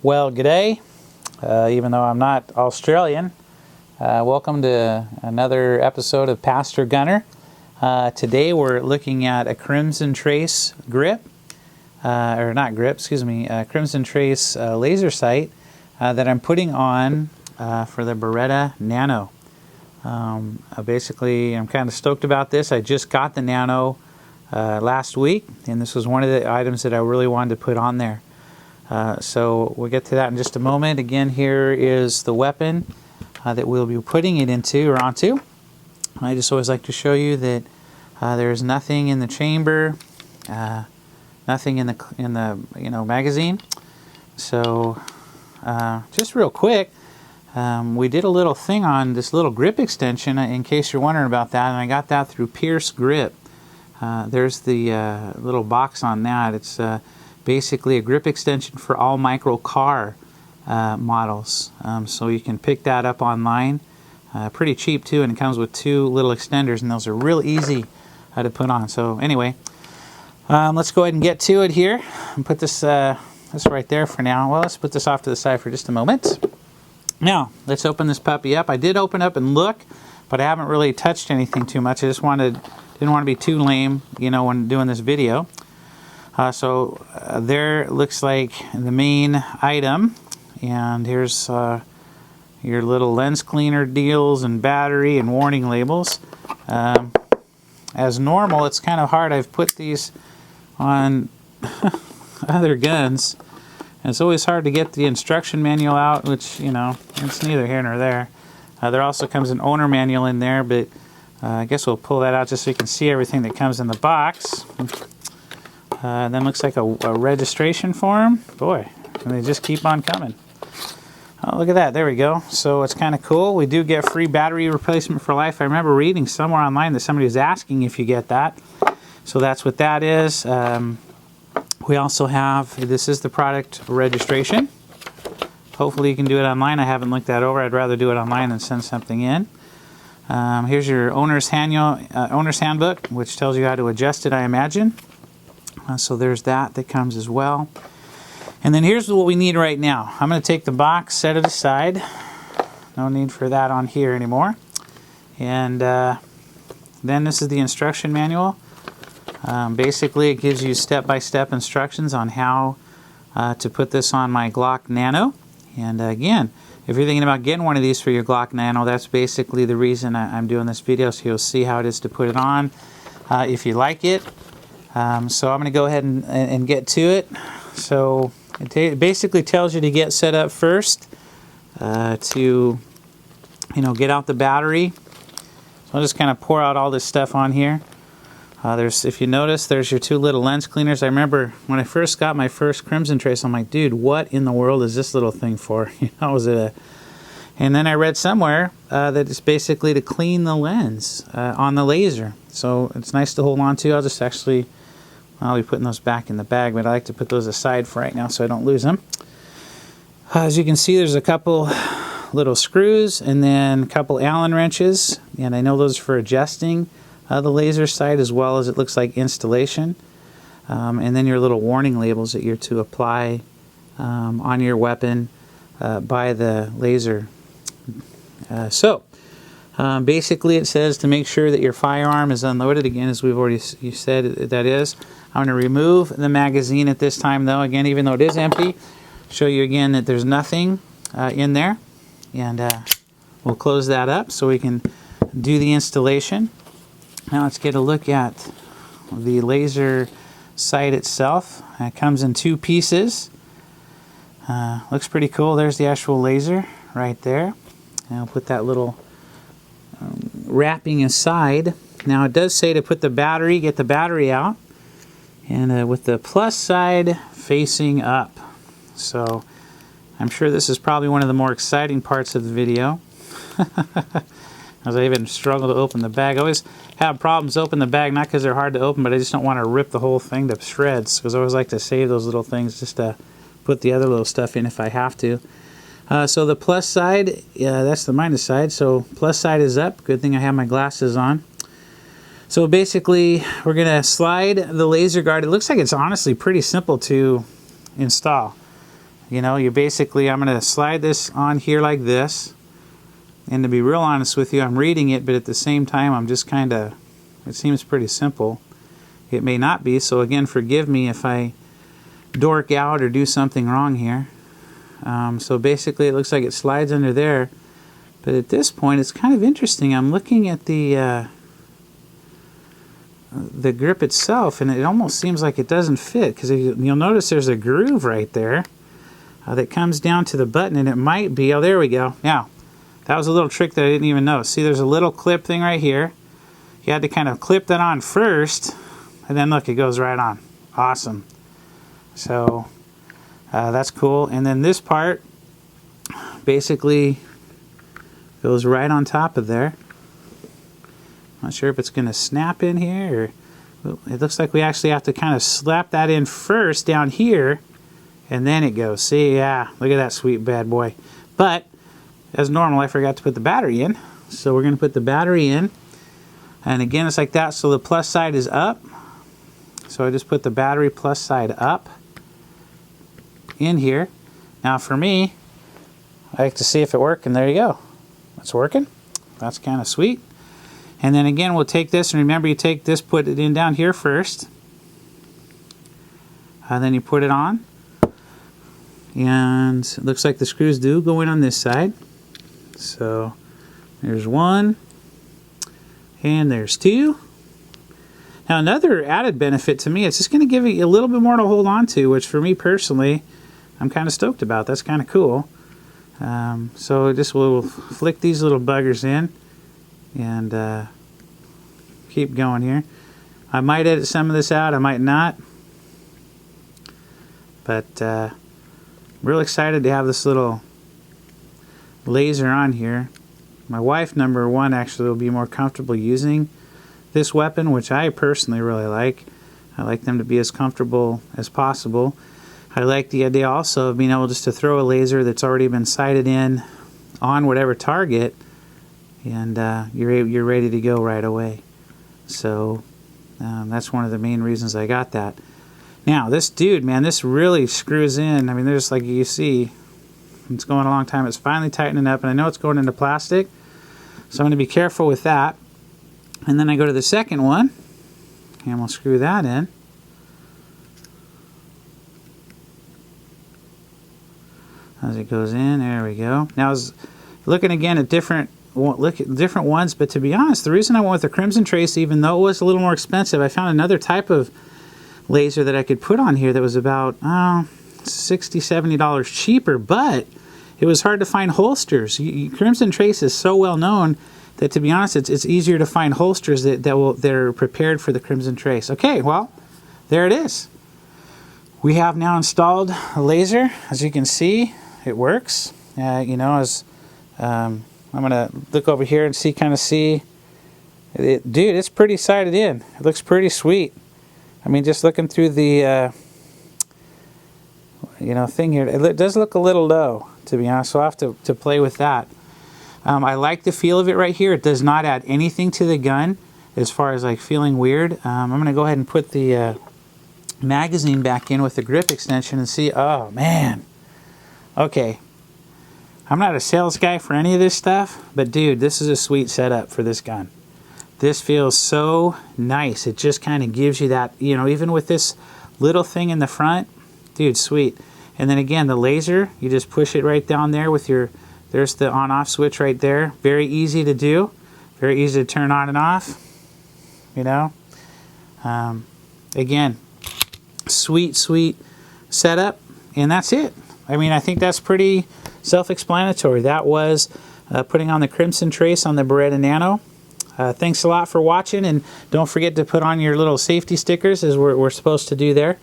Well, g'day. Even though I'm not Australian, welcome to another episode of Pastor Gunner. Today we're looking at a Crimson Trace grip, Crimson Trace laser sight that I'm putting on for the Beretta Nano. Basically, I'm kind of stoked about this. I just got the Nano last week, and this was one of the items that I really wanted to put on there. So we'll get to that in just a moment. Again, here is the weapon that we'll be putting it into or onto. I just always like to show you that there's nothing in the chamber, nothing in the magazine. So just real quick, we did a little thing on this little grip extension, in case you're wondering about that, and I got that through Pierce Grip. There's the little box on that. It's basically a grip extension for all micro car models. So you can pick that up online. Pretty cheap too, and it comes with two little extenders, and those are real easy to put on. So anyway, let's go ahead and get to it here and put this right there for now. Well, let's put this off to the side for just a moment. Now, let's open this puppy up. I did open up and look, but I haven't really touched anything too much. I just didn't want to be too lame, when doing this video. So there looks like the main item, and here's your little lens cleaner deals and battery and warning labels. As normal, it's kind of hard. I've put these on other guns, and it's always hard to get the instruction manual out, which, it's neither here nor there. There also comes an owner manual in there, but I guess we'll pull that out just so you can see everything that comes in the box. Then looks like a registration form. Boy, and they just keep on coming. Oh, look at that. There we go. So it's kind of cool. We do get free battery replacement for life. I remember reading somewhere online that somebody was asking if you get that. So that's what that is. We also have, this is the product registration. Hopefully you can do it online. I haven't looked that over. I'd rather do it online than send something in. Here's your owner's handbook, which tells you how to adjust it, I imagine. So there's that comes as well. And then here's what we need right now. I'm going to take the box, set it aside. No need for that on here anymore. And then this is the instruction manual. Basically, it gives you step-by-step instructions on how to put this on my Glock Nano. And again, if you're thinking about getting one of these for your Glock Nano, that's basically the reason I'm doing this video, so you'll see how it is to put it on if you like it. So I'm going to go ahead and get to it. So it basically tells you to get set up first, to get out the battery. So I'll just kind of pour out all this stuff on here. If you notice, there's your two little lens cleaners. I remember when I first got my first Crimson Trace, I'm like, dude, what in the world is this little thing for? And then I read somewhere that it's basically to clean the lens on the laser. So it's nice to hold on to. I'll be putting those back in the bag, but I like to put those aside for right now so I don't lose them. As you can see, there's a couple little screws and then a couple Allen wrenches, and I know those are for adjusting the laser sight, as well as it looks like installation. And then your little warning labels that you're to apply on your weapon by the laser. Basically it says to make sure that your firearm is unloaded. Again, as we've already said, that is. I'm going to remove the magazine at this time, though. Again, even though it is empty, show you again that there's nothing in there. And we'll close that up so we can do the installation. Now let's get a look at the laser sight itself. It comes in two pieces. Looks pretty cool. There's the actual laser right there. And I'll put that little wrapping aside. Now it does say to put the battery, get the battery out, and with the plus side facing up. So I'm sure this is probably one of the more exciting parts of the video. As I even struggle to open the bag. I always have problems opening the bag, not because they're hard to open, but I just don't want to rip the whole thing to shreds, because I always like to save those little things just to put the other little stuff in if I have to. So the plus side, that's the minus side, so plus side is up. Good thing I have my glasses on. So basically, we're going to slide the laser guard. It looks like it's honestly pretty simple to install. You know, you basically, I'm going to slide this on here like this. And to be real honest with you, I'm reading it, but at the same time, I'm just kind of, it seems pretty simple. It may not be, so again, forgive me if I dork out or do something wrong here. So basically, it looks like it slides under there. But at this point, it's kind of interesting. I'm looking at the grip itself, and it almost seems like it doesn't fit, because you'll notice there's a groove right there that comes down to the button, and it might be, oh, there we go. Now, that was a little trick that I didn't even notice. See, there's a little clip thing right here. You had to kind of clip that on first, and then look, it goes right on. Awesome. So that's cool. And then this part basically goes right on top of there. Not sure if it's going to snap in here, or it looks like we actually have to kind of slap that in first down here, and then it goes. See, yeah, look at that sweet bad boy. But as normal, I forgot to put the battery in, so we're going to put the battery in. And again, it's like that, so the plus side is up. So I just put the battery plus side up in here. Now for me, I like to see if it works, and there you go. It's working. That's kind of sweet. And then again, we'll take this, and remember, you take this, put it in down here first. And then you put it on. And it looks like the screws do go in on this side. So there's one, and there's two. Now another added benefit to me, it's just going to give you a little bit more to hold on to, which for me personally, I'm kind of stoked about. That's kind of cool. So just we'll flick these little buggers in and keep going here. I might edit some of this out, I might not. But I'm real excited to have this little laser on here. My wife, number one, actually will be more comfortable using this weapon, which I personally really like. I like them to be as comfortable as possible. I like the idea also of being able just to throw a laser that's already been sighted in on whatever target, and you're ready to go right away. So that's one of the main reasons I got that. Now this dude, man, this really screws in. I mean, there's, like you see, it's going a long time. It's finally tightening up, and I know it's going into plastic, so I'm going to be careful with that. And then I go to the second one, and we'll screw that in. As it goes in, there we go. Now I was looking again at different ones, but to be honest, the reason I went with the Crimson Trace, even though it was a little more expensive, I found another type of laser that I could put on here that was about $60, $70 cheaper, but it was hard to find holsters. Crimson Trace is so well known that, to be honest, it's easier to find holsters that are prepared for the Crimson Trace. Okay, well, there it is. We have now installed a laser. As you can see, it works. You know, as I'm gonna look over here and see it, dude, it's pretty sighted in. It looks pretty sweet. I mean, just looking through the thing here, it does look a little low, to be honest, so I'll have to play with that. I like the feel of it right here. It does not add anything to the gun as far as like feeling weird. I'm going to go ahead and put the magazine back in with the grip extension and see. Oh, man. Okay. I'm not a sales guy for any of this stuff, but dude, this is a sweet setup for this gun. This feels so nice. It just kind of gives you that, even with this little thing in the front, dude, sweet. And then again, the laser, you just push it right down there with there's the on-off switch right there. Very easy to do. Very easy to turn on and off, Again, sweet setup, and that's it. I mean, I think that's pretty self-explanatory. That was putting on the Crimson Trace on the Beretta Nano. Thanks a lot for watching, and don't forget to put on your little safety stickers as we're supposed to do there.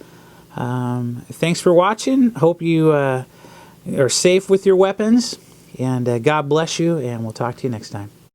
Thanks for watching. Hope you are safe with your weapons, and God bless you, and we'll talk to you next time.